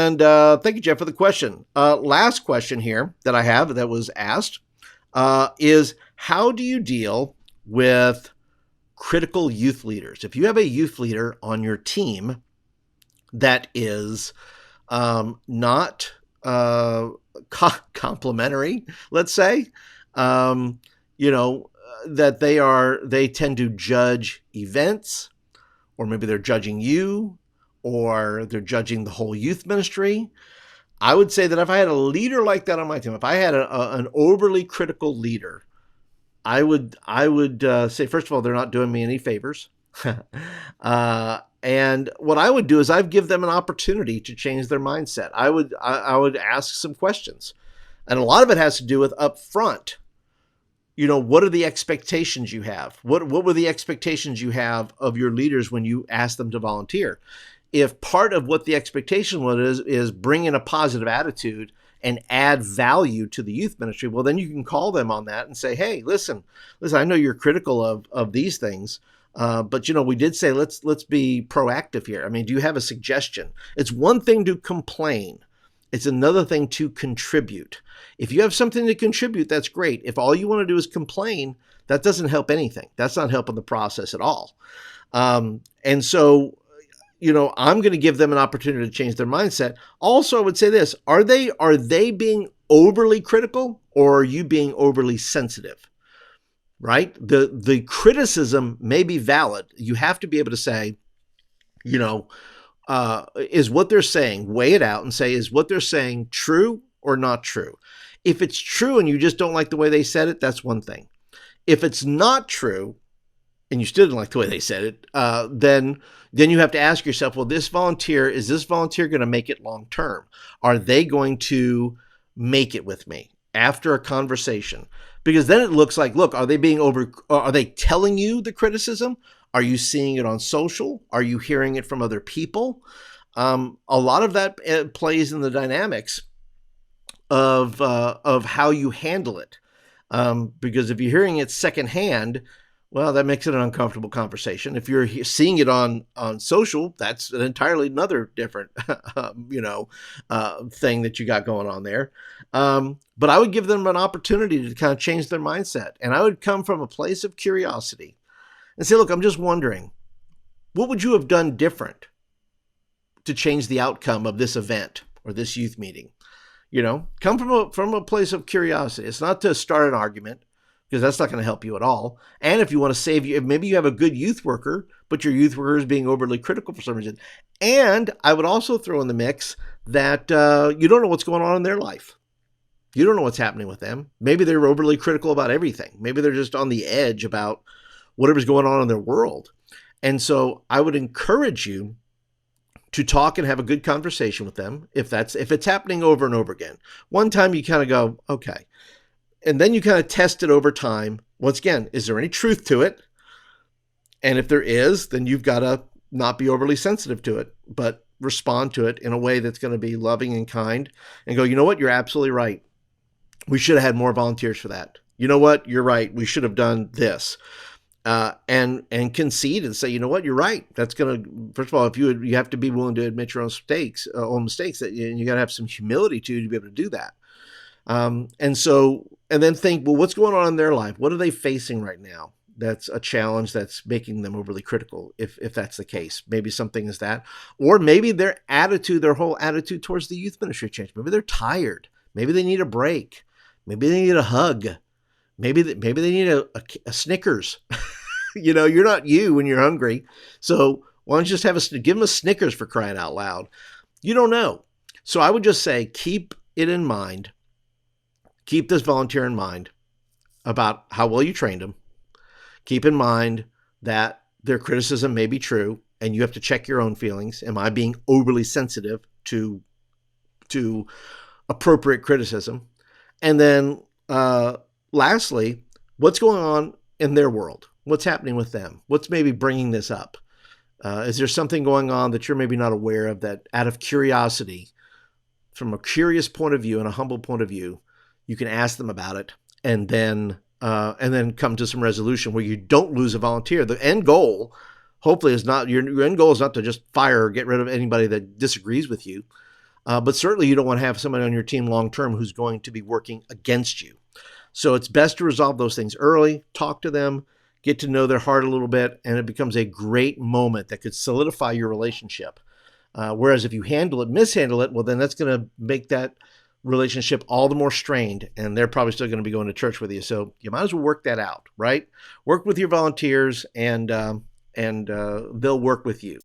And thank you, Jeff, for the question. Last question here that I have that was asked is how do you deal with critical youth leaders? If you have a youth leader on your team that is not complimentary, let's say, you know, that they tend to judge events, or maybe they're judging you, or they're judging the whole youth ministry. I would say that if I had a leader like that on my team, if I had an overly critical leader, I would say, first of all, they're not doing me any favors. And what I would do is I'd give them an opportunity to change their mindset. I would ask some questions. And a lot of it has to do with up front. You know, what are the expectations you have? What were the expectations you have of your leaders when you asked them to volunteer? If part of what the expectation was is bring in a positive attitude and add value to the youth ministry, well, then you can call them on that and say, hey, listen, I know you're critical of these things, but, you know, we did say, let's be proactive here. I mean, do you have a suggestion? It's one thing to complain. It's another thing to contribute. If you have something to contribute, that's great. If all you want to do is complain, that doesn't help anything. That's not helping the process at all. And so, you know, I'm going to give them an opportunity to change their mindset. Also, I would say this, are they being overly critical, or are you being overly sensitive? Right? The criticism may be valid. You have to be able to say, you know, is what they're saying, weigh it out and say, is what they're saying true or not true? If it's true and you just don't like the way they said it, that's one thing. If it's not true and you still don't like the way they said it, then you have to ask yourself, well, is this volunteer going to make it long term? Are they going to make it with me after a conversation? Because then it looks like, look, are they telling you the criticism? Are you seeing it on social? Are you hearing it from other people? A lot of that plays in the dynamics of how you handle it. Because if you're hearing it secondhand, well, that makes it an uncomfortable conversation. If you're seeing it on social, that's an entirely another different, thing that you got going on there. But I would give them an opportunity to kind of change their mindset. And I would come from a place of curiosity and say, look, I'm just wondering, what would you have done different to change the outcome of this event or this youth meeting? You know, come from a place of curiosity. It's not to start an argument, because that's not going to help you at all. And if you want to save you, maybe you have a good youth worker, but your youth worker is being overly critical for some reason. And I would also throw in the mix that you don't know what's going on in their life. You don't know what's happening with them. Maybe they're overly critical about everything. Maybe they're just on the edge about whatever's going on in their world. And so I would encourage you to talk and have a good conversation with them if it's happening over and over again. One time you kind of go, okay. And then you kind of test it over time. Once again, is there any truth to it? And if there is, then you've got to not be overly sensitive to it, but respond to it in a way that's going to be loving and kind and go, you know what? You're absolutely right. We should have had more volunteers for that. You know what? You're right. We should have done this. And concede and say, you know what? You're right. That's going to, first of all, if you have to be willing to admit your own mistakes, that you got to have some humility to be able to do that. And then think, well, what's going on in their life? What are they facing right now? That's a challenge that's making them overly critical. If that's the case, maybe something is that, or maybe their whole attitude towards the youth ministry changed. Maybe they're tired. Maybe they need a break. Maybe they need a hug. Maybe they need a Snickers. You know, you're not you when you're hungry. So why don't you just give them a Snickers, for crying out loud? You don't know. So I would just say, keep it in mind. Keep this volunteer in mind about how well you trained them. Keep in mind that their criticism may be true, and you have to check your own feelings. Am I being overly sensitive to appropriate criticism? And then lastly, what's going on in their world? What's happening with them? What's maybe bringing this up? Is there something going on that you're maybe not aware of, that out of curiosity, from a curious point of view and a humble point of view, you can ask them about it, and then come to some resolution where you don't lose a volunteer. The end goal, hopefully, is not your end goal is not to just fire or get rid of anybody that disagrees with you. But certainly you don't want to have somebody on your team long term who's going to be working against you. So it's best to resolve those things early, talk to them, get to know their heart a little bit, and it becomes a great moment that could solidify your relationship. Whereas if you mishandle it, well, then that's going to make that relationship all the more strained, and they're probably still going to be going to church with you. So you might as well work that out, right? Work with your volunteers, and they'll work with you.